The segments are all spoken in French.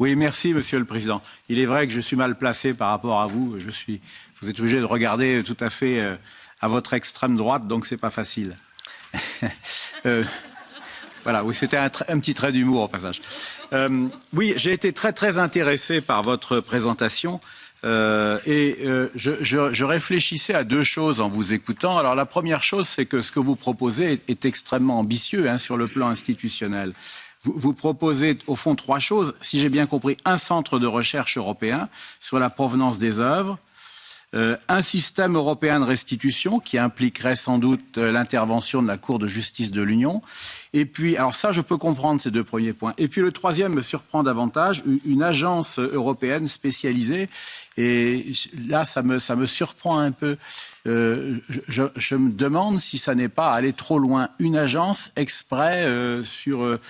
Oui, merci, Monsieur le Président. Il est vrai que je suis mal placé par rapport à vous. Vous êtes obligé de regarder tout à fait à votre extrême droite, donc c'est pas facile. Voilà, oui, c'était un petit trait d'humour au passage. Oui, j'ai été très intéressé par votre présentation je réfléchissais à deux choses en vous écoutant. Alors la première chose, c'est que ce que vous proposez est extrêmement ambitieux sur le plan institutionnel. Vous proposez au fond trois choses, si j'ai bien compris, un centre de recherche européen sur la provenance des œuvres, un système européen de restitution qui impliquerait sans doute l'intervention de la Cour de justice de l'Union. Et puis, alors ça, je peux comprendre ces deux premiers points. Et puis le troisième me surprend davantage, une agence européenne spécialisée. Et là, ça me surprend un peu. Je me demande si ça n'est pas aller trop loin. Une agence exprès sur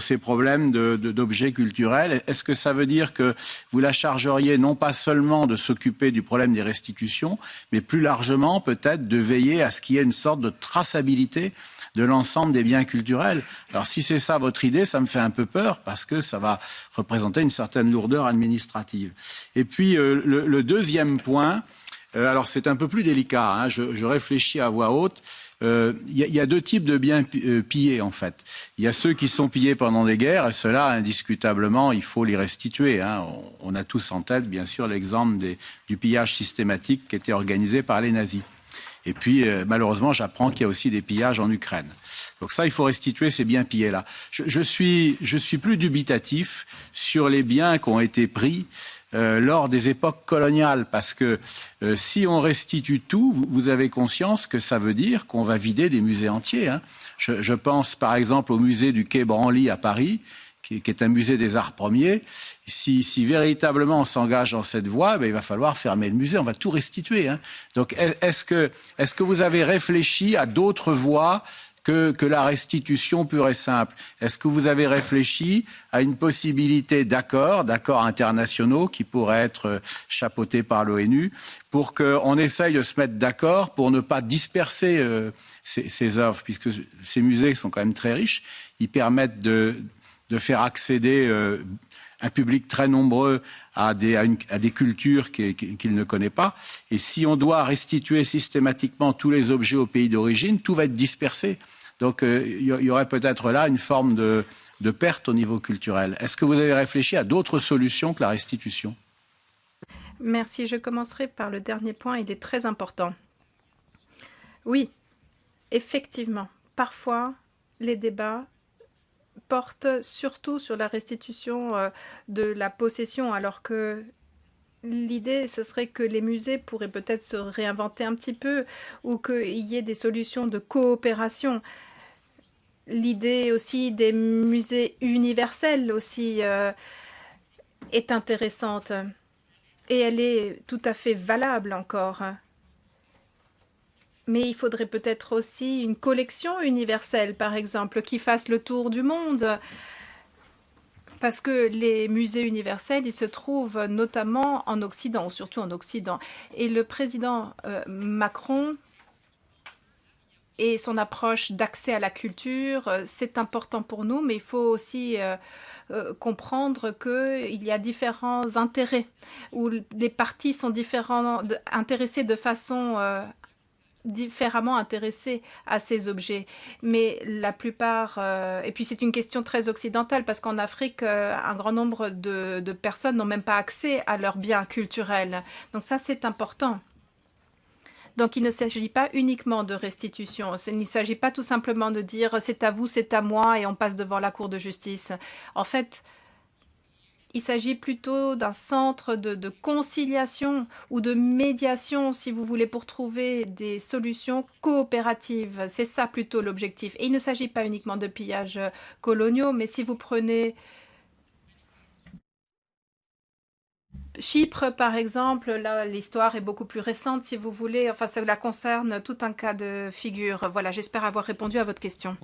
ces problèmes d'objets culturels. Est-ce que ça veut dire que vous la chargeriez non pas seulement de s'occuper du problème des restitutions, mais plus largement peut-être de veiller à ce qu'il y ait une sorte de traçabilité de l'ensemble des biens culturels. Alors si c'est ça votre idée, ça me fait un peu peur parce que ça va représenter une certaine lourdeur administrative. Et puis le deuxième point, alors c'est un peu plus délicat, je réfléchis à voix haute. Il y a deux types de biens pillés en fait. Il y a ceux qui sont pillés pendant des guerres et ceux-là, indiscutablement, il faut les restituer. On a tous en tête, bien sûr, l'exemple du pillage systématique qui était organisé par les nazis. Et puis, malheureusement, j'apprends qu'il y a aussi des pillages en Ukraine. Donc ça, il faut restituer ces biens pillés-là. Je suis plus dubitatif sur les biens qui ont été pris lors des époques coloniales, parce que si on restitue tout, vous avez conscience que ça veut dire qu'on va vider des musées entiers. Je pense par exemple au musée du Quai Branly à Paris, qui est un musée des arts premiers. Si véritablement on s'engage dans cette voie, il va falloir fermer le musée, on va tout restituer. Donc est-ce que vous avez réfléchi à d'autres voies que la restitution pure et simple? Est-ce que vous avez réfléchi à une possibilité d'accords internationaux qui pourraient être chapeautés par l'ONU pour qu'on essaye de se mettre d'accord pour ne pas disperser ces œuvres, puisque ces musées sont quand même très riches, ils permettent de faire accéder un public très nombreux à des cultures qu'il ne connaît pas. Et si on doit restituer systématiquement tous les objets au pays d'origine, tout va être dispersé. Donc il y aurait peut-être là une forme de perte au niveau culturel. Est-ce que vous avez réfléchi à d'autres solutions que la restitution? Merci. Je commencerai par le dernier point. Il est très important. Oui, effectivement, parfois, les débats portent surtout sur la restitution de la possession, alors que l'idée, ce serait que les musées pourraient peut-être se réinventer un petit peu ou qu'il y ait des solutions de coopération. L'idée aussi des musées universels aussi est intéressante et elle est tout à fait valable encore. Mais il faudrait peut-être aussi une collection universelle, par exemple, qui fasse le tour du monde. Parce que les musées universels, ils se trouvent notamment en Occident, ou surtout en Occident. Et le président Macron et son approche d'accès à la culture, c'est important pour nous, mais il faut aussi comprendre qu'il y a différents intérêts, où les partis sont intéressés de façon différemment intéressés à ces objets. Mais la plupart... et puis c'est une question très occidentale, parce qu'en Afrique, un grand nombre de personnes n'ont même pas accès à leurs biens culturels. Donc ça, c'est important. Donc il ne s'agit pas uniquement de restitution. Il ne s'agit pas tout simplement de dire c'est à vous, c'est à moi, et on passe devant la Cour de justice. En fait, il s'agit plutôt d'un centre de conciliation ou de médiation, si vous voulez, pour trouver des solutions coopératives. C'est ça plutôt l'objectif. Et il ne s'agit pas uniquement de pillages coloniaux, mais si vous prenez Chypre, par exemple, là, l'histoire est beaucoup plus récente, si vous voulez. Enfin, cela concerne tout un cas de figure. Voilà, j'espère avoir répondu à votre question.